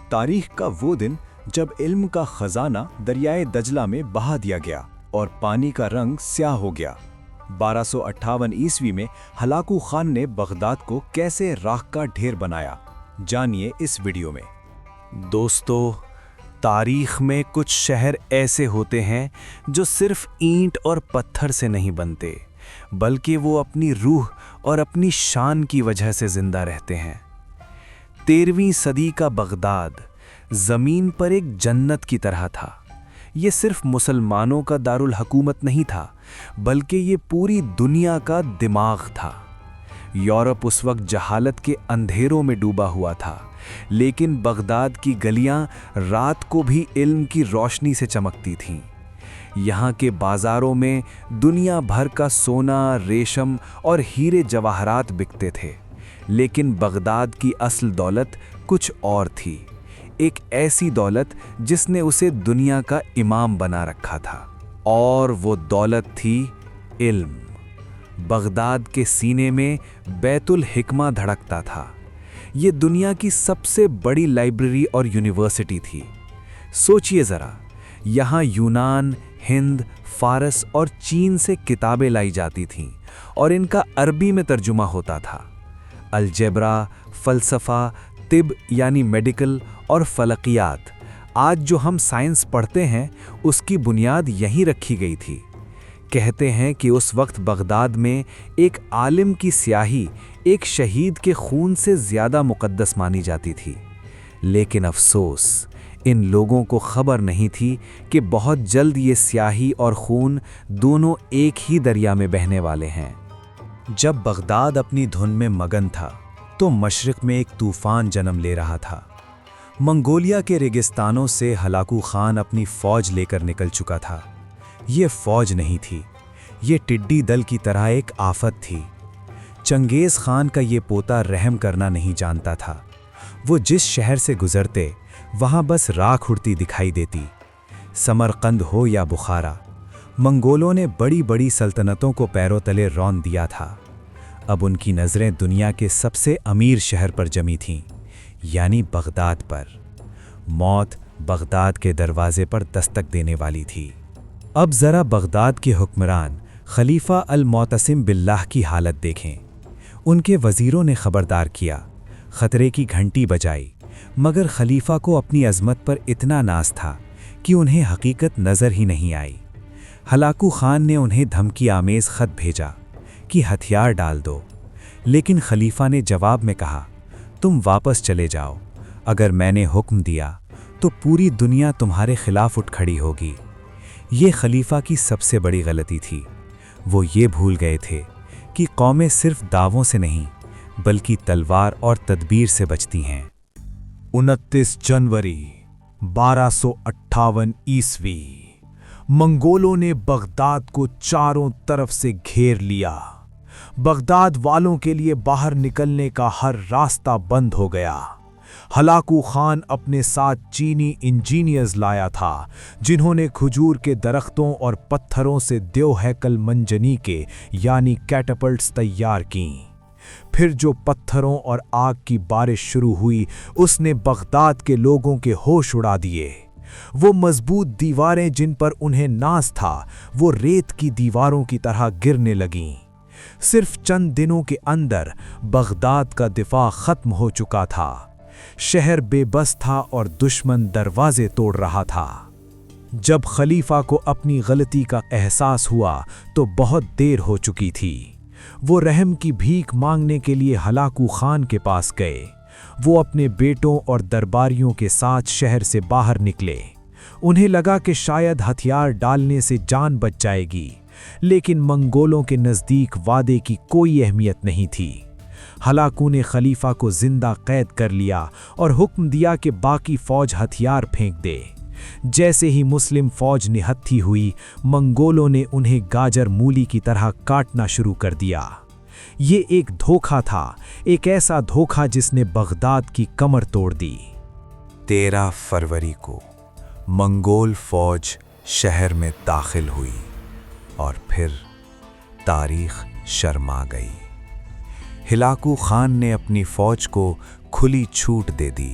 تاریخ کا وہ دن جب علم کا خزانہ دریائے دجلہ میں بہا دیا گیا اور پانی کا رنگ سیاہ ہو گیا۔ 1258 عیسوی میں ہلاکو خان نے بغداد کو کیسے راکھ کا ڈھیر بنایا، جانیے اس ویڈیو میں۔ دوستو، تاریخ میں کچھ شہر ایسے ہوتے ہیں جو صرف اینٹ اور پتھر سے نہیں بنتے، بلکہ وہ اپنی روح اور اپنی شان کی وجہ سے زندہ رہتے ہیں۔ 13ویں صدی کا بغداد زمین پر ایک جنت کی طرح تھا۔ یہ صرف مسلمانوں کا دارالحکومت نہیں تھا، بلکہ یہ پوری دنیا کا دماغ تھا۔ یورپ اس وقت جہالت کے اندھیروں میں ڈوبا ہوا تھا، لیکن بغداد کی گلیاں رات کو بھی علم کی روشنی سے چمکتی تھیں۔ یہاں کے بازاروں میں دنیا بھر کا سونا، ریشم اور ہیرے جواہرات بکتے تھے، لیکن بغداد کی اصل دولت کچھ اور تھی، ایک ایسی دولت جس نے اسے دنیا کا امام بنا رکھا تھا، اور وہ دولت تھی علم۔ بغداد کے سینے میں بیت الحکمہ دھڑکتا تھا۔ یہ دنیا کی سب سے بڑی لائبریری اور یونیورسٹی تھی۔ سوچئے ذرا، یہاں یونان، ہند، فارس اور چین سے کتابیں لائی جاتی تھیں اور ان کا عربی میں ترجمہ ہوتا تھا۔ الجبرا، فلسفہ، طب یعنی میڈیکل اور فلکیات، آج جو ہم سائنس پڑھتے ہیں، اس کی بنیاد یہیں رکھی گئی تھی۔ کہتے ہیں کہ اس وقت بغداد میں ایک عالم کی سیاہی ایک شہید کے خون سے زیادہ مقدس مانی جاتی تھی، لیکن افسوس، ان لوگوں کو خبر نہیں تھی کہ بہت جلد یہ سیاہی اور خون دونوں ایک ہی دریا میں بہنے والے ہیں۔ جب بغداد اپنی دھن میں مگن تھا تو مشرق میں ایک طوفان جنم لے رہا تھا۔ منگولیا کے ریگستانوں سے ہلاکو خان اپنی فوج لے کر نکل چکا تھا۔ یہ فوج نہیں تھی، یہ ٹڈی دل کی طرح ایک آفت تھی۔ چنگیز خان کا یہ پوتا رحم کرنا نہیں جانتا تھا۔ وہ جس شہر سے گزرتے، وہاں بس راکھ اڑتی دکھائی دیتی۔ سمرقند ہو یا بخارا، منگولوں نے بڑی بڑی سلطنتوں کو پیروں تلے رون دیا تھا۔ اب ان کی نظریں دنیا کے سب سے امیر شہر پر جمی تھیں، یعنی بغداد پر۔ موت بغداد کے دروازے پر دستک دینے والی تھی۔ اب ذرا بغداد کے حکمران خلیفہ المعتصم باللہ کی حالت دیکھیں۔ ان کے وزیروں نے خبردار کیا، خطرے کی گھنٹی بجائی، مگر خلیفہ کو اپنی عظمت پر اتنا ناز تھا کہ انہیں حقیقت نظر ہی نہیں آئی۔ ہلاکو خان نے انہیں دھمکی آمیز خط بھیجا کہ ہتھیار ڈال دو، لیکن خلیفہ نے جواب میں کہا، تم واپس چلے جاؤ، اگر میں نے حکم دیا تو پوری دنیا تمہارے خلاف اٹھ کھڑی ہوگی۔ یہ خلیفہ کی سب سے بڑی غلطی تھی۔ وہ یہ بھول گئے تھے کہ قومیں صرف دعووں سے نہیں، بلکہ تلوار اور تدبیر سے بچتی ہیں۔ 29 جنوری 1258 عیسوی، منگولوں نے بغداد کو چاروں طرف سے گھیر لیا۔ بغداد والوں کے لیے باہر نکلنے کا ہر راستہ بند ہو گیا۔ ہلاکو خان اپنے ساتھ چینی انجینئرز لایا تھا، جنہوں نے کھجور کے درختوں اور پتھروں سے دیو ہیکل منجنی کے یعنی کیٹاپلٹس تیار کیں۔ پھر جو پتھروں اور آگ کی بارش شروع ہوئی، اس نے بغداد کے لوگوں کے ہوش اڑا دیے۔ وہ مضبوط دیواریں جن پر انہیں ناز تھا، وہ ریت کی دیواروں کی طرح گرنے لگیں۔ صرف چند دنوں کے اندر بغداد کا دفاع ختم ہو چکا تھا۔ شہر بے بس تھا اور دشمن دروازے توڑ رہا تھا۔ جب خلیفہ کو اپنی غلطی کا احساس ہوا تو بہت دیر ہو چکی تھی۔ وہ رحم کی بھیک مانگنے کے لیے ہلاکو خان کے پاس گئے۔ وہ اپنے بیٹوں اور درباریوں کے ساتھ شہر سے باہر نکلے۔ انہیں لگا کہ شاید ہتھیار ڈالنے سے جان بچ جائے گی، لیکن منگولوں کے نزدیک وعدے کی کوئی اہمیت نہیں تھی۔ ہلاکو نے خلیفہ کو زندہ قید کر لیا اور حکم دیا کہ باقی فوج ہتھیار پھینک دے۔ جیسے ہی مسلم فوج نہتھی ہوئی، منگولوں نے انہیں گاجر مولی کی طرح کاٹنا شروع کر دیا۔ یہ ایک دھوکہ تھا، ایک ایسا دھوکہ جس نے بغداد کی کمر توڑ دی۔ 13 فروری کو منگول فوج شہر میں داخل ہوئی اور پھر تاریخ شرما گئی۔ ہلاکو خان نے اپنی فوج کو کھلی چھوٹ دے دی۔